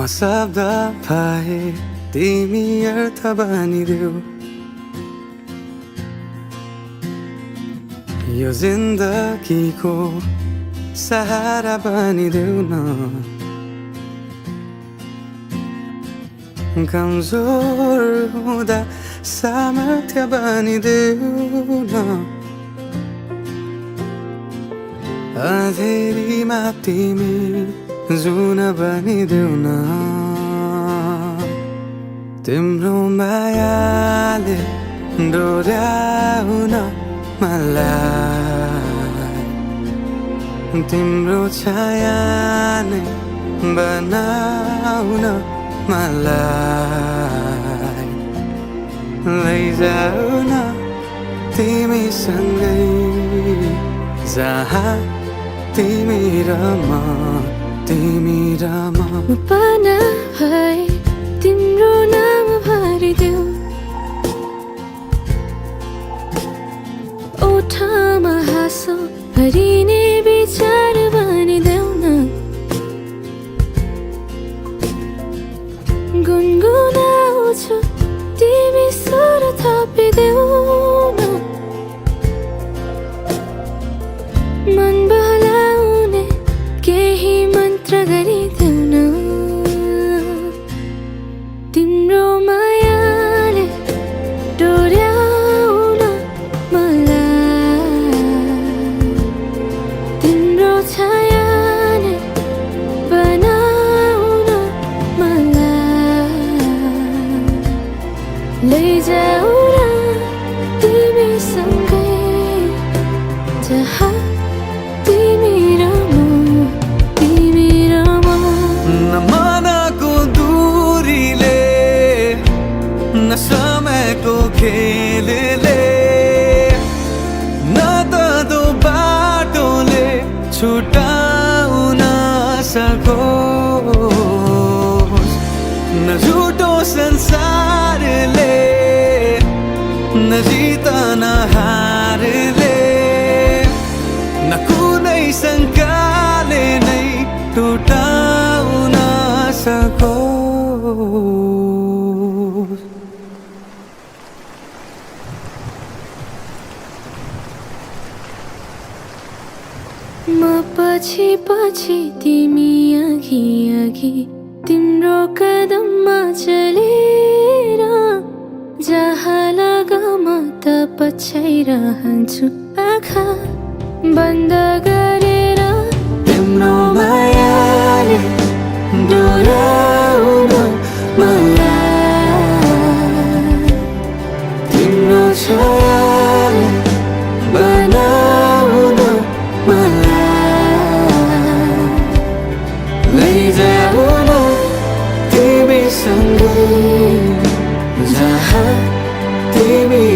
म शब्द पाए तिमी अर्थ बनिदेऊ यो जिन्दगीको सहारा बनिदेऊ न कमजोर हुँदा सामर्थ्य बनिदेऊ न अँधेरीमा तिमी जुन बनिदेऊ न तिम्रो मायाले डोर्याउन मलाई तिम्रो छाया नै बनाउन मलाई लैजाऊ न तिमीसँगै जहाँ तिमी र म पाना भए तिम्रो नाम भरिदेऊ ओठमा हाँसो भरिने विचार बनिदेऊ न गुनगुनाउँछु तिमी स्वर थपिदेऊ न मन बहलाउने केही मन्त्र गरिदेऊ न तिम्रो मायाले डोर्याउन मलाई तिम्रो छाया नै बनाउन मलाई लैजाऊ न तिमीसँगै जहाँ तिमी र म न मनको दूरीले न समयको खेलले न त दो बाटोले छुटाउन सकोस् न झुटो संसारले न जितन हारले न कुनै शङ्काले नै टुटाउन सकोस् म पछि पछि तिमी अघि अघि तिम्रो कदममा चलेर जहाँ लग म त पछ्याइरहन्छु आँखा बन्द गरेर तिम्रो मायाले डोर्याउन मलाई तिम्रो छायाले बनाउन मलाई लैजाऊ न तिमीसँगै जहाँ तिमी